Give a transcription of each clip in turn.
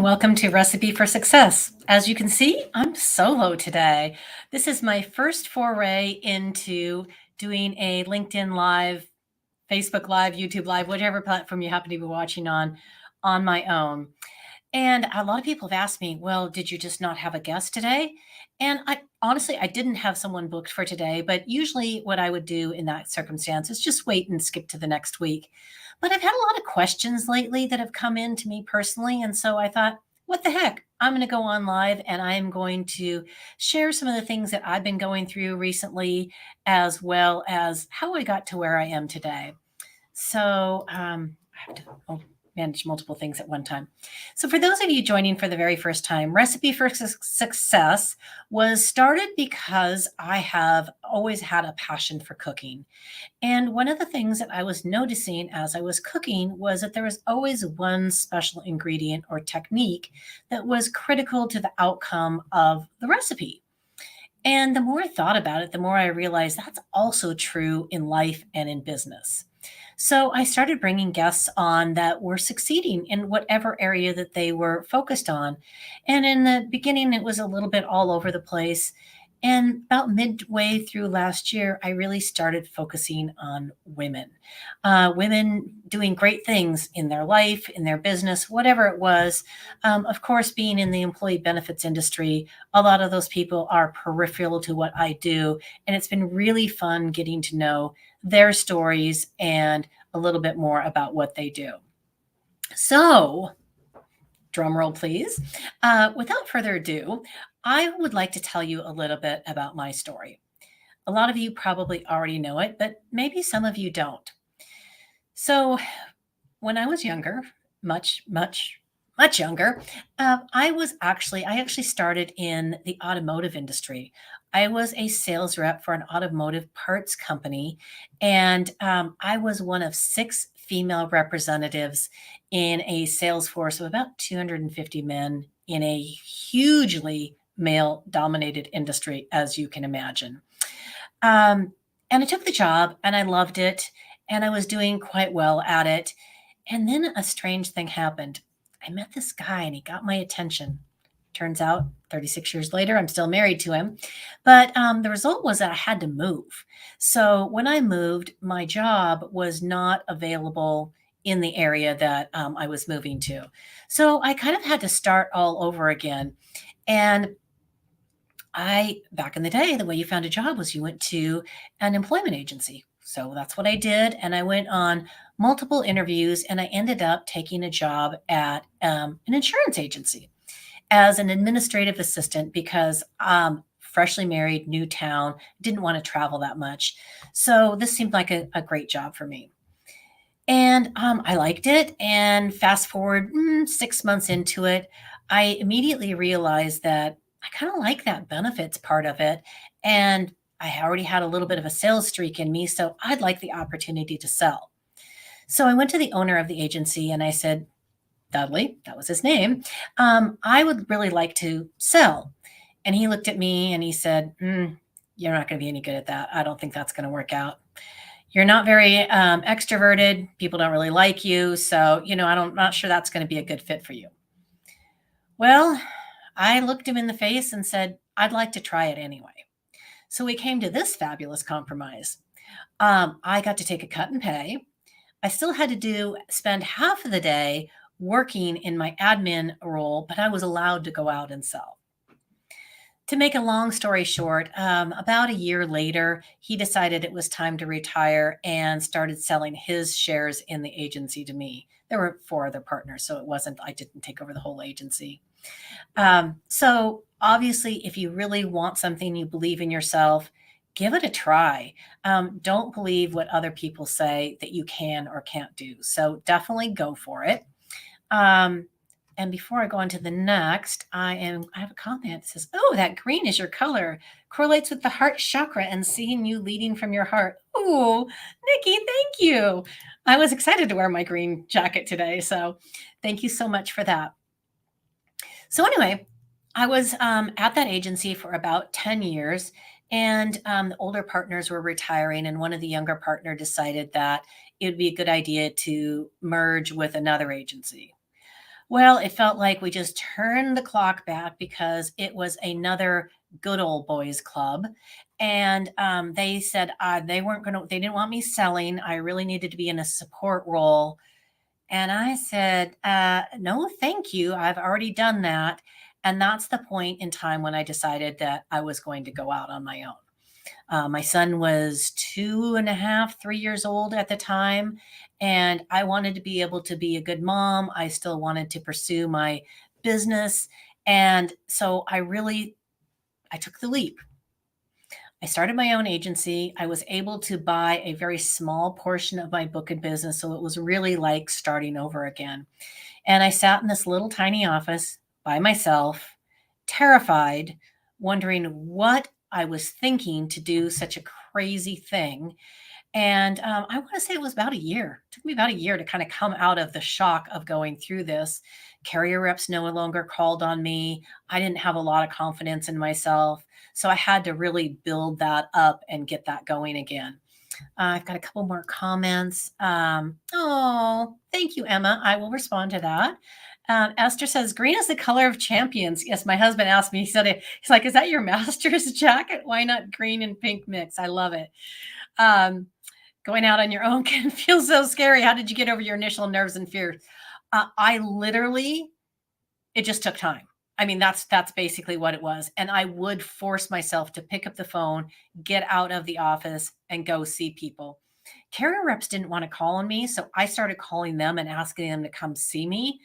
and welcome to Recipe for Success. As you can see, I'm solo today. This is my first foray into doing a LinkedIn Live, Facebook Live, YouTube Live, whatever platform you happen to be watching on my own. And a lot of people have asked me, well, did you just not have a guest today? And I honestly, I didn't have someone booked for today, but usually what I would do in that circumstance is just wait and skip to the next week. But I've had a lot of questions lately that have come in to me personally. And so I thought, what the heck? I'm going to go on live and I'm going to share some of the things that I've been going through recently, as well as how I got to where I am today. So I have to manage multiple things at one time. So, for those of you joining for the very first time, Recipe for Success was started because I have always had a passion for cooking. And one of the things that I was noticing as I was cooking was that there was always one special ingredient or technique that was critical to the outcome of the recipe. And the more I thought about it, the more I realized that's also true in life and in business. So I started bringing guests on that were succeeding in whatever area that they were focused on. And in the beginning, it was a little bit all over the place. And about midway through last year, I really started focusing on women doing great things in their life, in their business, whatever it was. Of course, being in the employee benefits industry, a lot of those people are peripheral to what I do. And it's been really fun getting to know their stories and a little bit more about what they do. So, drum roll, please. Without further ado, I would like to tell you a little bit about my story. A lot of you probably already know it, but maybe some of you don't. So, when I was younger, much younger, I actually started in the automotive industry. I was a sales rep for an automotive parts company, and I was one of six female representatives in a sales force of about 250 men in a hugely male dominated industry, as you can imagine. Um, and I took the job and I loved it, and I was doing quite well at it. And then a strange thing happened. I met this guy and he got my attention. Turns out 36 years later, I'm still married to him. But the result was that I had to move. So when I moved, my job was not available in the area that I was moving to. So I kind of had to start all over again. And back in the day, the way you found a job was you went to an employment agency. So that's what I did. And I went on multiple interviews and I ended up taking a job at an insurance agency as an administrative assistant because freshly married, new town, didn't want to travel that much. So this seemed like a great job for me. And I liked it. And fast forward 6 months into it, I immediately realized that I kind of like that benefits part of it. And I already had a little bit of a sales streak in me. So I'd like the opportunity to sell. So I went to the owner of the agency and I said, Dudley, that was his name, I would really like to sell. And he looked at me and he said, you're not going to be any good at that. I don't think that's going to work out. You're not very extroverted. People don't really like you. So, I'm not sure that's going to be a good fit for you. Well, I looked him in the face and said, I'd like to try it anyway. So we came to this fabulous compromise. I got to take a cut in pay. I still had to spend half of the day working in my admin role, but I was allowed to go out and sell. To make a long story short, about a year later, he decided it was time to retire and started selling his shares in the agency to me. There were four other partners, so I didn't take over the whole agency. So obviously, if you really want something, you believe in yourself, give it a try. Don't believe what other people say that you can or can't do. So definitely go for it. And before I go on to the next, I have a comment that says, oh, that green is your color. Correlates with the heart chakra and seeing you leading from your heart. Oh, Nikki, thank you. I was excited to wear my green jacket today. So thank you so much for that. So anyway, I was at that agency for about 10 years. And the older partners were retiring, and one of the younger partner decided that it would be a good idea to merge with another agency. Well, it felt like we just turned the clock back because it was another good old boys club. And they said they didn't want me selling. I really needed to be in a support role. And I said, no, thank you. I've already done that. And that's the point in time when I decided that I was going to go out on my own. My son was 2.5, 3 years old at the time, and I wanted to be able to be a good mom. I still wanted to pursue my business. And so I took the leap. I started my own agency. I was able to buy a very small portion of my book and business. So it was really like starting over again. And I sat in this little tiny office by myself, terrified, wondering what I was thinking to do such a crazy thing. And I want to say it was about a year. It took me about a year to kind of come out of the shock of going through this. Carrier reps no longer called on me. I didn't have a lot of confidence in myself. So I had to really build that up and get that going again. I've got a couple more comments. Oh, thank you, Emma. I will respond to that. Esther says, green is the color of champions. Yes, my husband asked me, he's like, is that your master's jacket? Why not green and pink mix? I love it. Um, Going out on your own can feel so scary. How did you get over your initial nerves and fears? I literally, it just took time. I mean, that's basically what it was. And I would force myself to pick up the phone, get out of the office, and go see people. Carrier reps didn't want to call on me, so I started calling them and asking them to come see me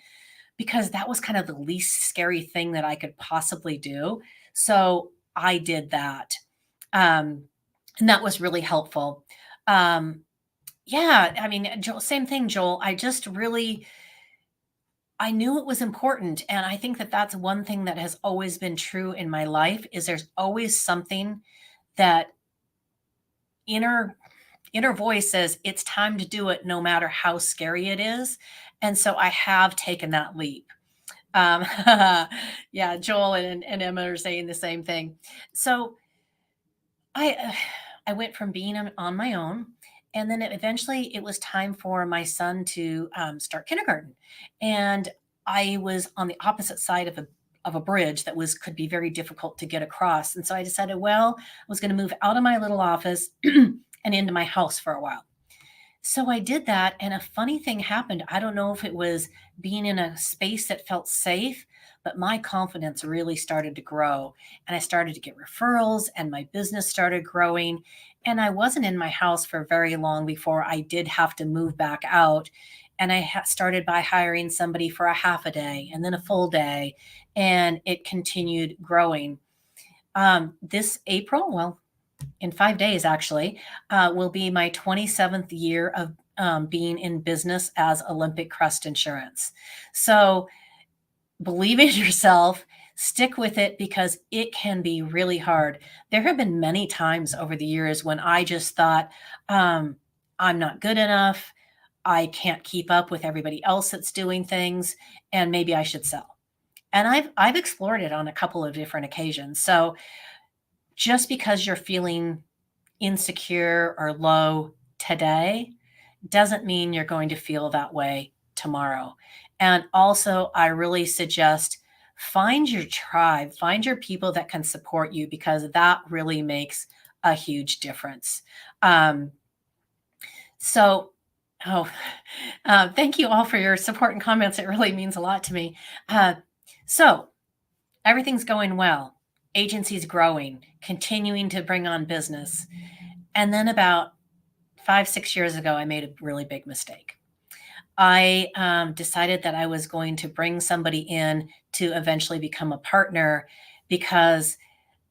because that was kind of the least scary thing that I could possibly do. So I did that. Um, and that was really helpful. Um, yeah, I mean, Joel, same thing, Joel. I knew it was important, and I think that that's one thing that has always been true in my life is there's always something that inner inner voice says it's time to do it no matter how scary it is. And so I have taken that leap. Um, yeah, Joel and Emma are saying the same thing. So I I went from being on my own, and then eventually it was time for my son to start kindergarten, and I was on the opposite side of a bridge that was could be very difficult to get across, and so I decided, well, I was going to move out of my little office and into my house for a while. So I did that, and a funny thing happened. I don't know if it was being in a space that felt safe, but my confidence really started to grow. And I started to get referrals, and my business started growing. And I wasn't in my house for very long before I did have to move back out. And I started by hiring somebody for a half a day and then a full day, and it continued growing. This April, well, in 5 days actually, will be my 27th year of being in business as Olympic Crest Insurance. So believe in yourself, stick with it because it can be really hard. There have been many times over the years when I just thought, I'm not good enough. I can't keep up with everybody else that's doing things, and maybe I should sell. And I've explored it on a couple of different occasions. So just because you're feeling insecure or low today doesn't mean you're going to feel that way tomorrow. And also, I really suggest find your tribe, find your people that can support you because that really makes a huge difference. Um, so, oh, thank you all for your support and comments. It really means a lot to me. So, everything's going well. Agency's growing, continuing to bring on business. And then about 5, 6 years ago, I made a really big mistake. I decided that I was going to bring somebody in to eventually become a partner because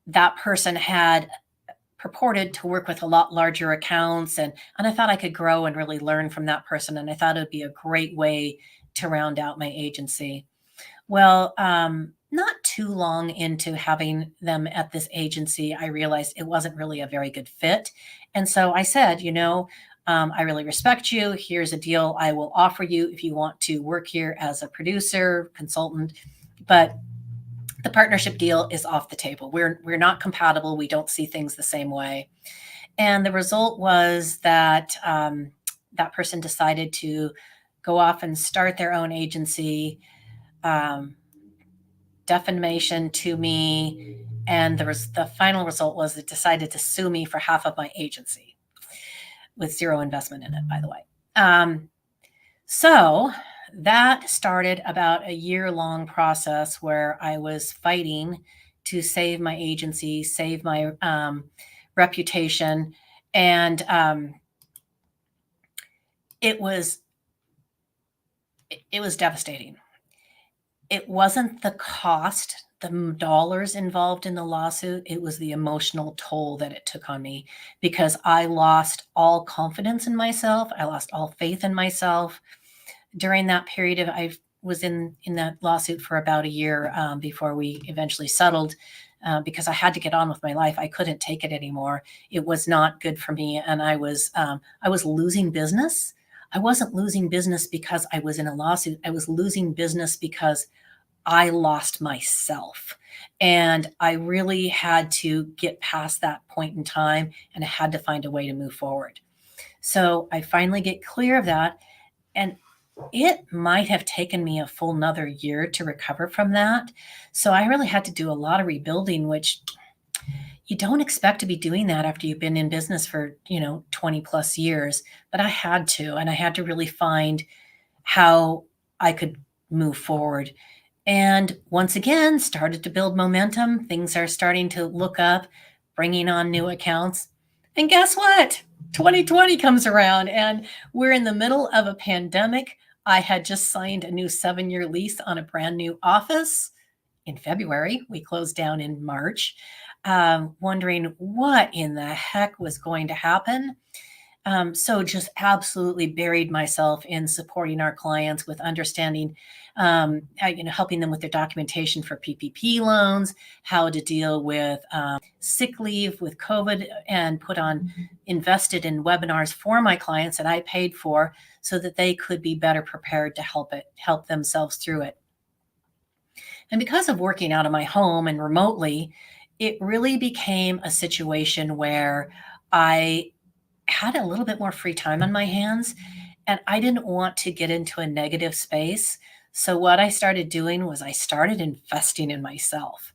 that person had purported to work with a lot larger accounts, and I thought I could grow and really learn from that person, and I thought it would be a great way to round out my agency. Well, not too long into having them at this agency, I realized it wasn't really a very good fit. And so I said, I really respect you. Here's a deal I will offer you if you want to work here as a producer, consultant. But the partnership deal is off the table. We're not compatible. We don't see things the same way. And the result was that that person decided to go off and start their own agency. defamation to me, and the final result was it decided to sue me for half of my agency with zero investment in it, by the way. So that started about a year-long process where I was fighting to save my agency, save my reputation, and it was devastating. It wasn't the cost, the dollars involved in the lawsuit. It was the emotional toll that it took on me because I lost all confidence in myself. I lost all faith in myself. During that period of, I was in that lawsuit for about a year before we eventually settled because I had to get on with my life. I couldn't take it anymore. It was not good for me, and I was losing business. I wasn't losing business because I was in a lawsuit. I was losing business because I lost myself. And I really had to get past that point in time, and I had to find a way to move forward. So I finally get clear of that. And it might have taken me a full another year to recover from that. So I really had to do a lot of rebuilding, which you don't expect to be doing that after you've been in business for, 20 plus years. But I had to, and I had to really find how I could move forward. And once again, started to build momentum. Things are starting to look up, bringing on new accounts. And guess what? 2020 comes around, and we're in the middle of a pandemic. I had just signed a new 7-year lease on a brand new office in February. We closed down in March, wondering what in the heck was going to happen. So just absolutely buried myself in supporting our clients with understanding, helping them with their documentation for PPP loans, how to deal with sick leave with COVID, and invested in webinars for my clients that I paid for so that they could be better prepared to help themselves through it. And because of working out of my home and remotely, it really became a situation where I had a little bit more free time on my hands, and I didn't want to get into a negative space. So what I started doing was I started investing in myself,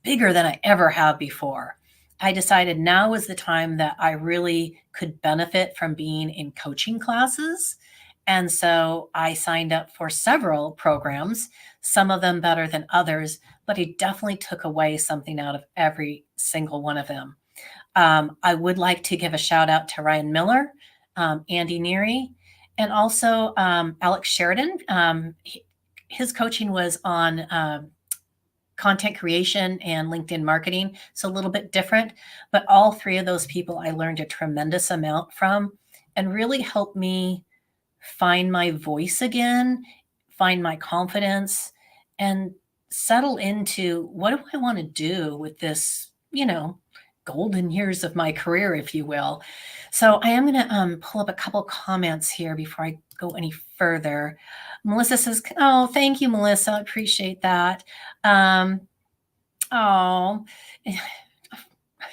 bigger than I ever have before. I decided now was the time that I really could benefit from being in coaching classes. And so I signed up for several programs, some of them better than others, but it definitely took away something out of every single one of them. I would like to give a shout out to Ryan Miller, Andy Neary, and also Alex Sheridan. His coaching was on content creation and LinkedIn marketing, so a little bit different. But all three of those people I learned a tremendous amount from and really helped me find my voice again, find my confidence, and settle into what do I want to do with this, golden years of my career, if you will. So I am going to pull up a couple comments here before I go any further. Melissa says, "Oh, thank you, Melissa. I appreciate that." Oh,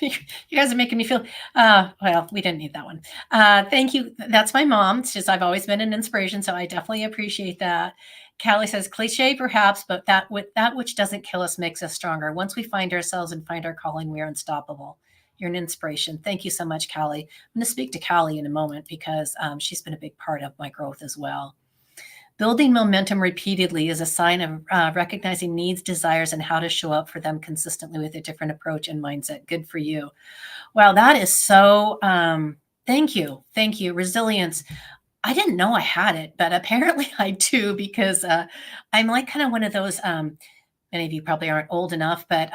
you guys are making me feel, well, we didn't need that one. Thank you. That's my mom. It's just, I've always been an inspiration. So I definitely appreciate that. Callie says, cliche perhaps, but that which doesn't kill us makes us stronger. Once we find ourselves and find our calling, we are unstoppable. You're an inspiration. Thank you so much, Callie. I'm going to speak to Callie in a moment because she's been a big part of my growth as well. Building momentum repeatedly is a sign of recognizing needs, desires, and how to show up for them consistently with a different approach and mindset. Good for you. Wow, that is so, thank you. Thank you. Resilience. I didn't know I had it, but apparently I do because I'm like kind of one of those, many of you probably aren't old enough, but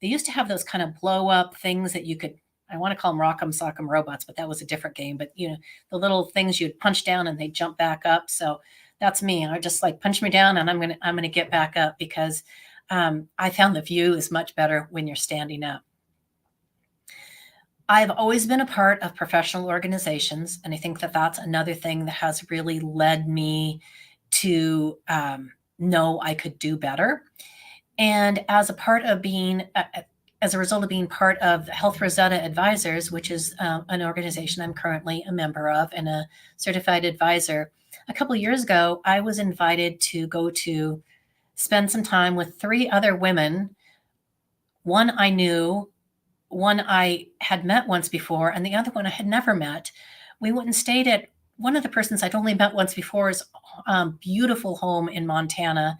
they used to have those kind of blow up things that you could, I want to call them Rock'em Sock'em Robots, but that was a different game. But, the little things you'd punch down and they jump back up. So that's me. I just like punch me down and I'm going to get back up because I found the view is much better when you're standing up. I've always been a part of professional organizations, and I think that that's another thing that has really led me to know I could do better. And as a part of being, as a result of being part of Health Rosetta Advisors, which is an organization I'm currently a member of and a certified advisor, a couple of years ago, I was invited to go to spend some time with three other women. One I knew, one I had met once before, and the other one I had never met. We went and stayed at one of the persons I'd only met once before's beautiful home in Montana.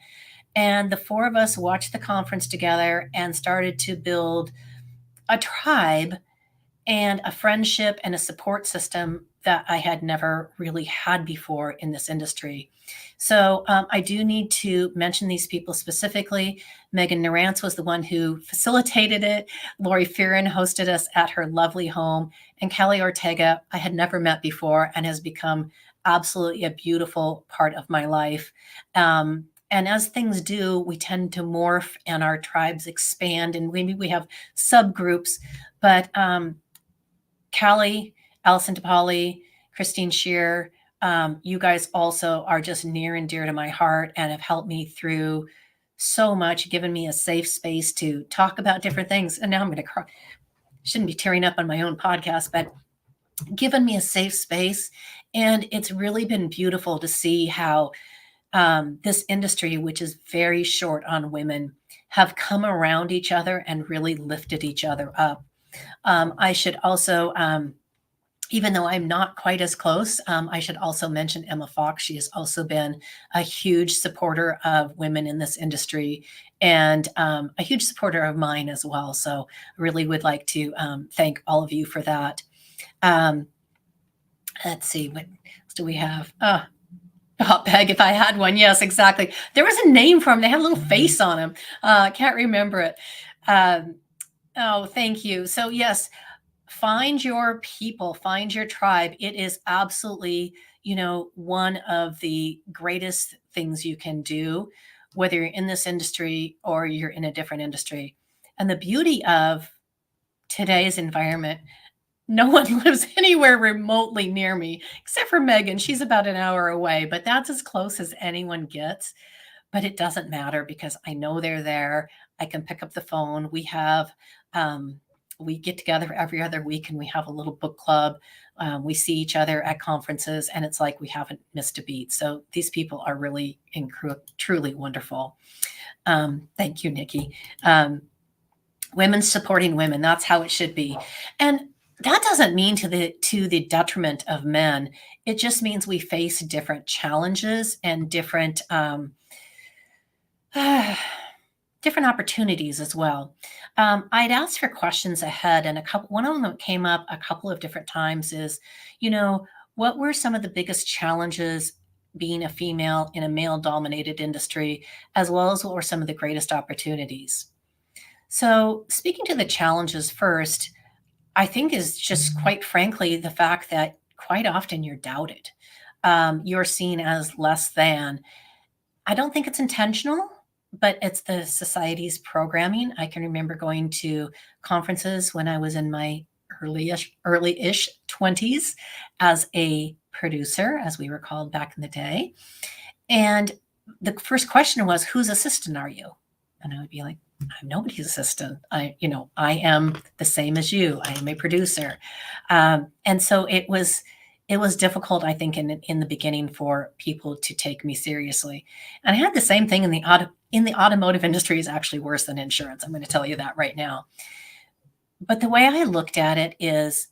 And the four of us watched the conference together and started to build a tribe and a friendship and a support system that I had never really had before in this industry. So I do need to mention these people specifically. Megan Narantz was the one who facilitated it. Lori Fearon hosted us at her lovely home. And Kelly Ortega, I had never met before and has become absolutely a beautiful part of my life. And as things do, we tend to morph and our tribes expand, and maybe we have subgroups. But Callie, Allison DePauli, Christine Shear, you guys also are just near and dear to my heart and have helped me through so much, given me a safe space to talk about different things. And now I'm going to cry. Shouldn't be tearing up on my own podcast, but given me a safe space. And it's really been beautiful to see how this industry, which is very short on women, have come around each other and really lifted each other up. I should also, even though I'm not quite as close, I should also mention Emma Fox. She has also been a huge supporter of women in this industry and a huge supporter of mine as well. So I really would like to thank all of you for that. Let's see, what else do we have? Hot bag, if I had one. Yes, exactly. There was a name for him. They had a little face on him. I can't remember it. Oh, thank you. So yes, find your people, find your tribe. It is absolutely, one of the greatest things you can do, whether you're in this industry or you're in a different industry. And the beauty of today's environment, no one lives anywhere remotely near me, except for Megan. She's about an hour away, but that's as close as anyone gets. But it doesn't matter because I know they're there. I can pick up the phone. We get together every other week and we have a little book club. We see each other at conferences and it's like we haven't missed a beat. So these people are really truly wonderful. Thank you, Nikki. Women supporting women, that's how it should be. And that doesn't mean to the detriment of men. It just means we face different challenges and different different opportunities as well. I'd asked for questions ahead, and one of them that came up a couple of different times is, what were some of the biggest challenges being a female in a male-dominated industry, as well as what were some of the greatest opportunities? So, speaking to the challenges first, I think is just quite frankly the fact that quite often you're doubted. You're seen as less than. I don't think it's intentional, but it's the society's programming. I can remember going to conferences when I was in my early-ish 20s as a producer, as we were called back in the day. And the first question was, whose assistant are you? And I would be like, I'm nobody's assistant. I am the same as you. I am a producer. And so it was difficult, I think, in the beginning for people to take me seriously. And I had the same thing in the automotive industry is actually worse than insurance. I'm going to tell you that right now. But the way I looked at it is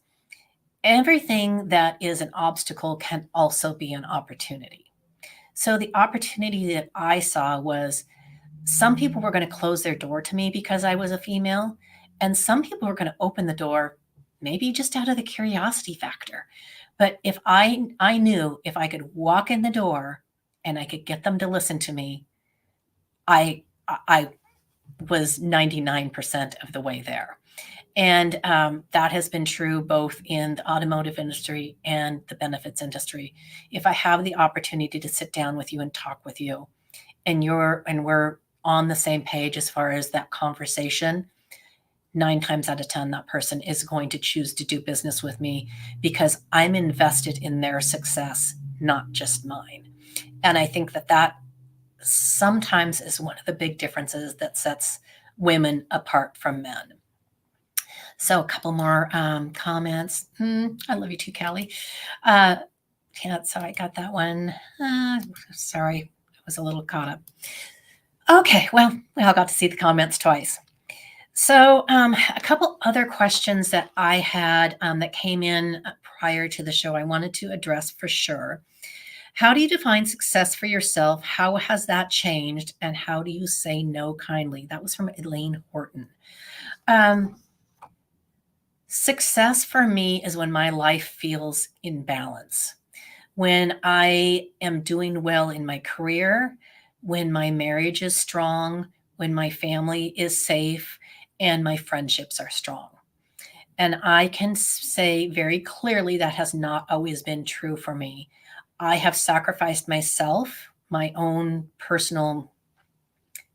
everything that is an obstacle can also be an opportunity. So the opportunity that I saw was some people were going to close their door to me because I was a female, and some people were going to open the door maybe just out of the curiosity factor. But if I knew if I could walk in the door and I could get them to listen to me, I was 99% of the way there. And that has been true both in the automotive industry and the benefits industry. If I have the opportunity to sit down with you and talk with you, and we're on the same page as far as that conversation, 9 times out of 10, that person is going to choose to do business with me because I'm invested in their success, not just mine. And I think that sometimes is one of the big differences that sets women apart from men. So a couple more comments. I love you too, Callie. Yeah, so I got that one. Sorry, I was a little caught up. Okay, well, we all got to see the comments twice. So, a couple other questions that I had that came in prior to the show, I wanted to address for sure. How do you define success for yourself? How has that changed? And how do you say no kindly? That was from Elaine Horton. Um, Success for me is when my life feels in balance, when I am doing well in my career, when my marriage is strong, when my family is safe, and my friendships are strong. And I can say very clearly that has not always been true for me. I have sacrificed myself, my own personal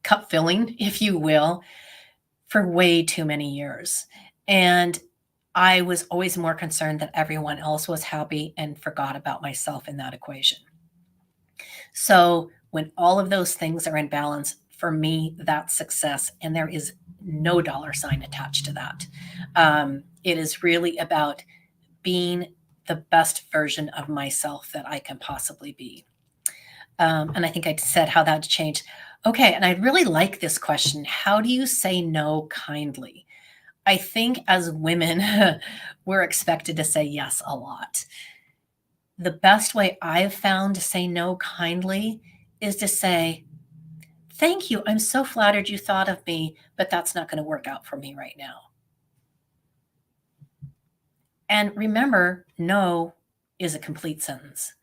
cup filling, if you will, for way too many years. And I was always more concerned that everyone else was happy and forgot about myself in that equation. So when all of those things are in balance, for me, that's success. And there is no dollar sign attached to that. It is really about being the best version of myself that I can possibly be. And I think I said how that changed. Okay, and I really like this question. How do you say no kindly? I think as women, we're expected to say yes a lot. The best way I've found to say no kindly is to say, thank you. I'm so flattered you thought of me, but that's not going to work out for me right now. And remember, no is a complete sentence.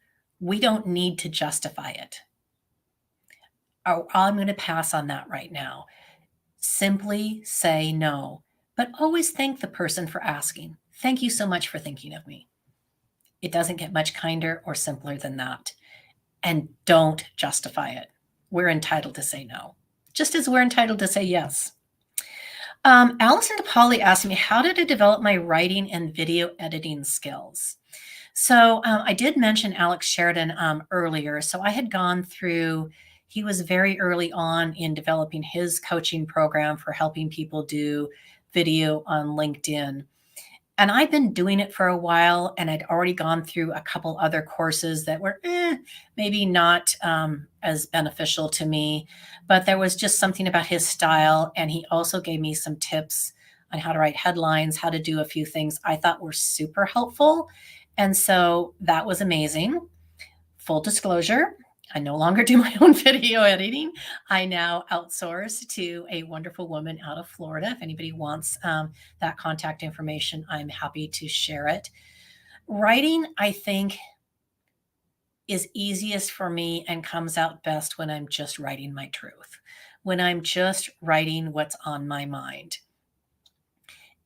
We don't need to justify it. Oh, I'm going to pass on that right now. Simply say no, but always thank the person for asking. Thank you so much for thinking of me. It doesn't get much kinder or simpler than that. And don't justify it. We're entitled to say no, just as we're entitled to say yes. Allison DePauli asked me, how did I develop my writing and video editing skills? So I did mention Alex Sheridan earlier. So I had gone through, he was very early on in developing his coaching program for helping people do video on LinkedIn. And I've been doing it for a while, and I'd already gone through a couple other courses that were maybe not as beneficial to me, but there was just something about his style. And he also gave me some tips on how to write headlines, how to do a few things I thought were super helpful. And so that was amazing. Full disclosure, I no longer do my own video editing. I now outsource to a wonderful woman out of Florida. If anybody wants that contact information, I'm happy to share it. Writing, I think, is easiest for me and comes out best when I'm just writing my truth, when I'm just writing what's on my mind.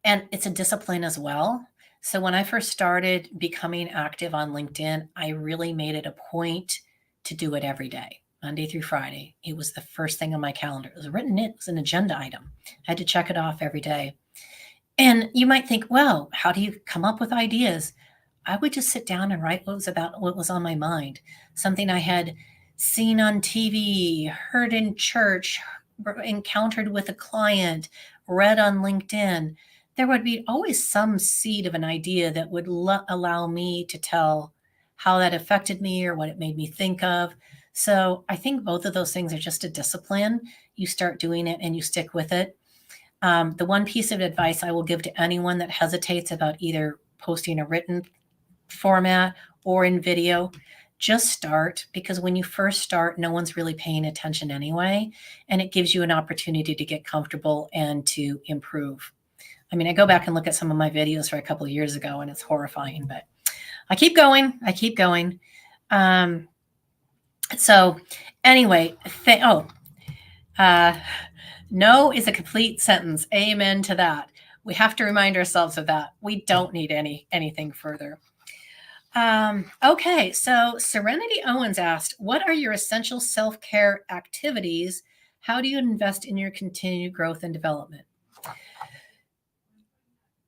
And it's a discipline as well. So when I first started becoming active on LinkedIn, I really made it a point to do it every day, Monday through Friday. It was the first thing on my calendar. It was written in, it was an agenda item. I had to check it off every day. And you might think, well, how do you come up with ideas? I would just sit down and write what was on my mind, something I had seen on TV, heard in church, encountered with a client, read on LinkedIn. There would be always some seed of an idea that would allow me to tell how that affected me or what it made me think of. So I think both of those things are just a discipline. You start doing it and you stick with it. The one piece of advice I will give to anyone that hesitates about either posting a written format or in video, just start, because when you first start, no one's really paying attention anyway. And it gives you an opportunity to get comfortable and to improve. I mean, I go back and look at some of my videos from a couple of years ago and it's horrifying, but I keep going. So anyway, no is a complete sentence. Amen to that. We have to remind ourselves of that. We don't need anything further. Okay, so Serenity Owens asked, what are your essential self-care activities? How do you invest in your continued growth and development?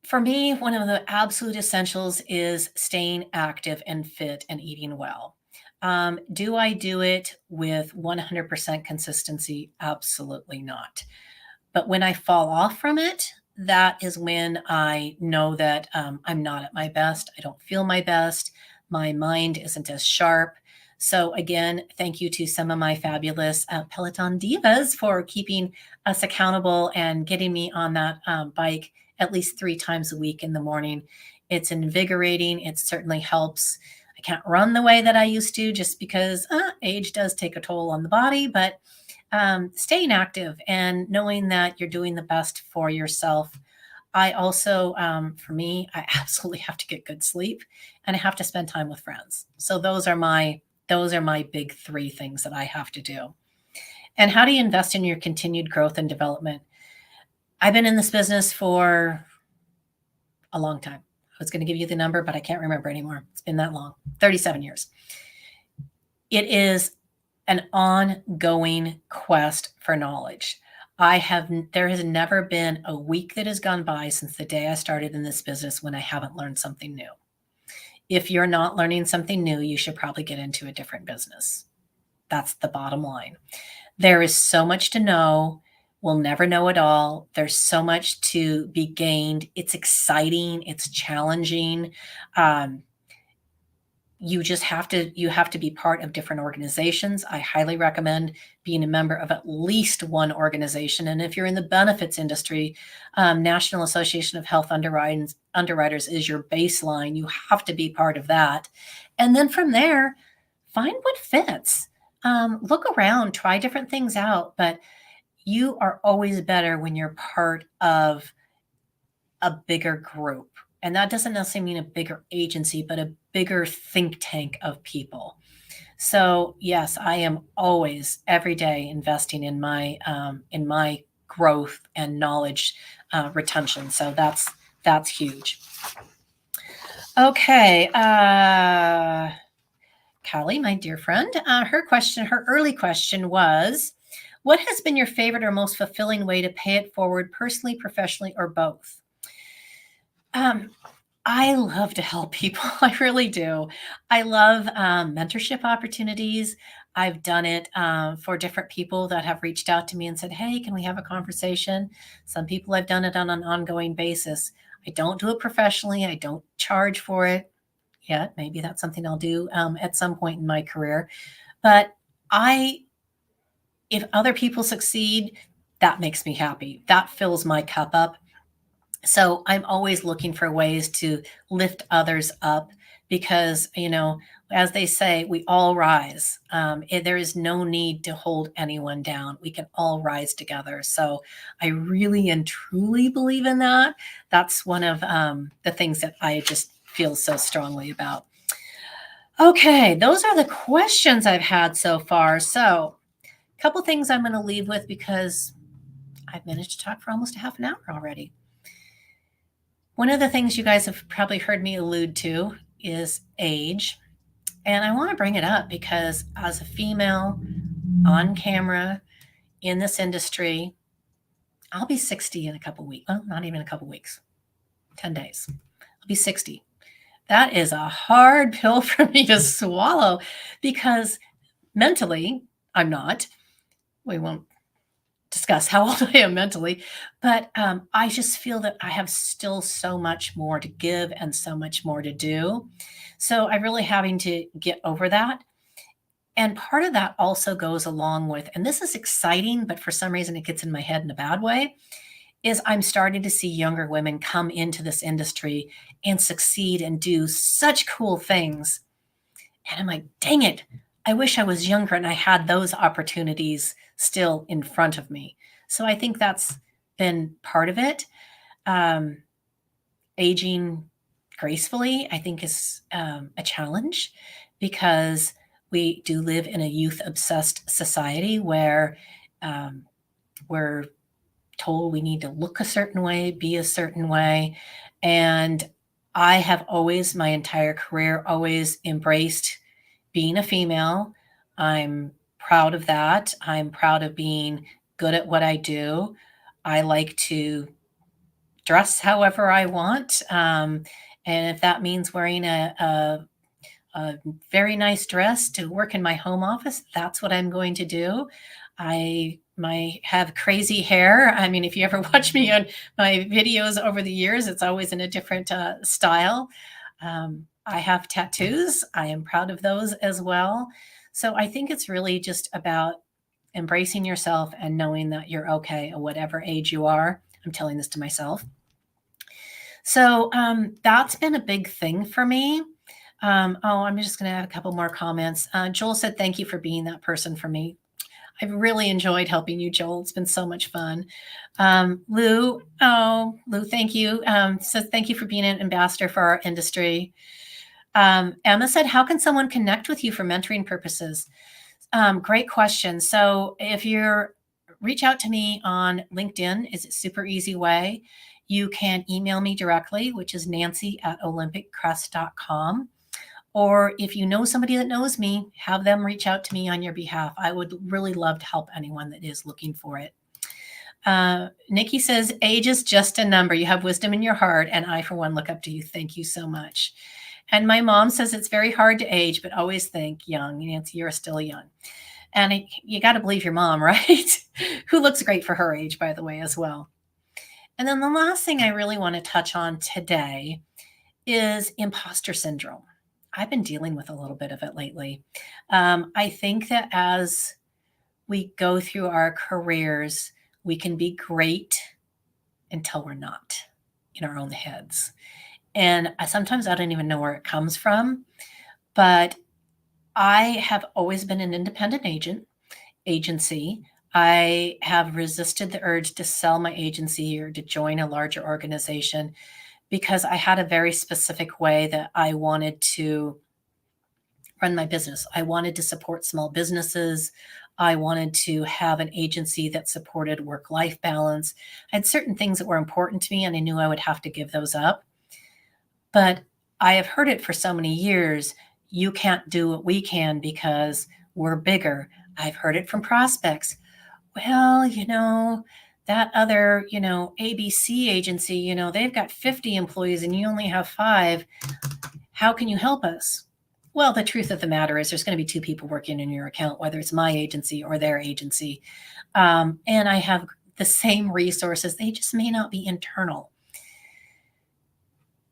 For me, one of the absolute essentials is staying active and fit and eating well. Do I do it with 100% consistency? Absolutely not. But when I fall off from it, that is when I know that I'm not at my best. I don't feel my best. My mind isn't as sharp. So, again, thank you to some of my fabulous Peloton divas for keeping us accountable and getting me on that bike at least 3 times a week in the morning. It's invigorating. It certainly helps. I can't run the way that I used to just because age does take a toll on the body, but staying active and knowing that you're doing the best for yourself. I also, for me, I absolutely have to get good sleep and I have to spend time with friends. So those are my big 3 things that I have to do. And how do you invest in your continued growth and development? I've been in this business for a long time. I was going to give you the number, but I can't remember anymore. It's been that long, 37 years. It is an ongoing quest for knowledge. There has never been a week that has gone by since the day I started in this business when I haven't learned something new. If you're not learning something new, you should probably get into a different business. That's the bottom line. There is so much to know. We'll never know it all. There's so much to be gained. It's exciting. It's challenging. You have to be part of different organizations. I highly recommend being a member of at least one organization. And if you're in the benefits industry, National Association of Health Underwriters is your baseline. You have to be part of that. And then from there, find what fits. Look around, try different things out, but you are always better when you're part of a bigger group. And that doesn't necessarily mean a bigger agency, but a bigger think tank of people. So yes, I am always every day investing in my growth and knowledge retention. So that's huge. Okay, Callie, my dear friend, her early question was, what has been your favorite or most fulfilling way to pay it forward personally, professionally, or both? I love to help people. I really do. I love mentorship opportunities. I've done it for different people that have reached out to me and said, hey, can we have a conversation? Some people I've done it on an ongoing basis. I don't do it professionally. I don't charge for it yet. Maybe that's something I'll do at some point in my career. But if other people succeed, that makes me happy. That fills my cup up. So I'm always looking for ways to lift others up because, as they say, we all rise. There is no need to hold anyone down. We can all rise together. So I really and truly believe in that. That's one of the things that I just feel so strongly about. Okay, those are the questions I've had so far. So a couple things I'm going to leave with because I've managed to talk for almost a half an hour already. One of the things you guys have probably heard me allude to is age. And I want to bring it up because as a female on camera in this industry, I'll be 60 in a couple weeks. Well, not even a couple weeks, 10 days. I'll be 60. That is a hard pill for me to swallow because mentally, I'm not. We won't discuss how old I am mentally, but I just feel that I have still so much more to give and so much more to do. So I'm really having to get over that. And part of that also goes along with, and this is exciting, but for some reason it gets in my head in a bad way, is I'm starting to see younger women come into this industry and succeed and do such cool things. And I'm like, dang it, I wish I was younger and I had those opportunities still in front of me. So I think that's been part of it. Aging gracefully, I think, is a challenge because we do live in a youth-obsessed society where we're told we need to look a certain way, be a certain way. And I have always, my entire career, always embraced being a female. I'm proud of that. I'm proud of being good at what I do. I like to dress however I want. And if that means wearing a very nice dress to work in my home office, that's what I'm going to do. I have crazy hair. I mean, if you ever watch me on my videos over the years, it's always in a different style. I have tattoos. I am proud of those as well. So I think it's really just about embracing yourself and knowing that you're okay at whatever age you are. I'm telling this to myself. So that's been a big thing for me. I'm just going to add a couple more comments. Joel said, "Thank you for being that person for me." I've really enjoyed helping you, Joel. It's been so much fun. Lou, thank you. Says, "Thank you for being an ambassador for our industry." Emma said, "How can someone connect with you for mentoring purposes?" Great question. So if you're reach out to me on LinkedIn, is a super easy way. You can email me directly, which is nancy@olympiccrest.com. Or if you know somebody that knows me, have them reach out to me on your behalf. I would really love to help anyone that is looking for it. Nikki says, "Age is just a number. You have wisdom in your heart, and I, for one, look up to you. Thank you so much." And my mom says, "It's very hard to age, but always think young. Nancy, you're still young." And you got to believe your mom, right? Who looks great for her age, by the way, as well. And then the last thing I really want to touch on today is imposter syndrome. I've been dealing with a little bit of it lately. I think that as we go through our careers, we can be great until we're not in our own heads. And sometimes I don't even know where it comes from, but I have always been an independent agency. I have resisted the urge to sell my agency or to join a larger organization because I had a very specific way that I wanted to run my business. I wanted to support small businesses. I wanted to have an agency that supported work-life balance. I had certain things that were important to me, and I knew I would have to give those up. But I have heard it for so many years. You can't do what we can because we're bigger. I've heard it from prospects. Well, that other, ABC agency, they've got 50 employees and you only have 5. How can you help us? Well, the truth of the matter is there's going to be 2 people working in your account, whether it's my agency or their agency. And I have the same resources. They just may not be internal.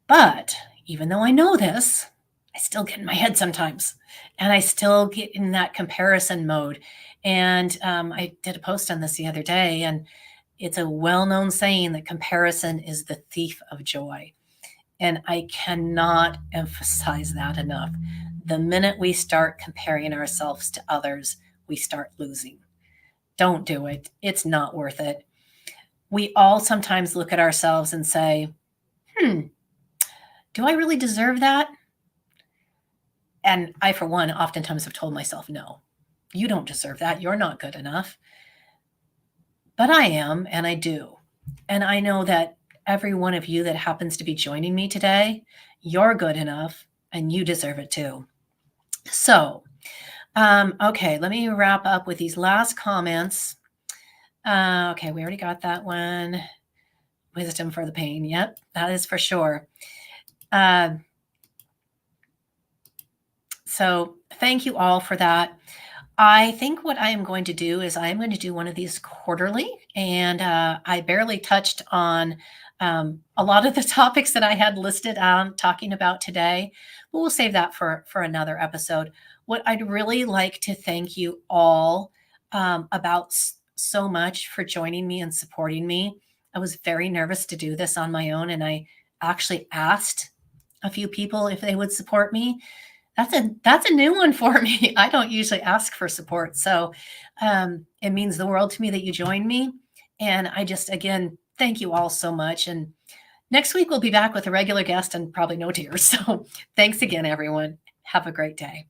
But even though I know this, I still get in my head sometimes, and I still get in that comparison mode. And I did a post on this the other day, and it's a well-known saying that comparison is the thief of joy. And I cannot emphasize that enough. The minute we start comparing ourselves to others, we start losing. Don't do it. It's not worth it. We all sometimes look at ourselves and say, do I really deserve that? And I, for one, oftentimes have told myself, no, you don't deserve that. You're not good enough. But I am, and I do. And I know that every one of you that happens to be joining me today, you're good enough and you deserve it too. So, okay, let me wrap up with these last comments. Okay, we already got that one. Wisdom for the pain. Yep, that is for sure. So thank you all for that. I think what I am going to do is I'm going to do one of these quarterly, and I barely touched on a lot of the topics that I had listed on talking about today, but we'll save that for another episode. What I'd really like to thank you all about so much for joining me and supporting me. I was very nervous to do this on my own, and I actually asked a few people if they would support me. That's a new one for me. I don't usually ask for support. So it means the world to me that you join me. And I just, again, thank you all so much. And next week, we'll be back with a regular guest and probably no tears. So thanks again, everyone. Have a great day.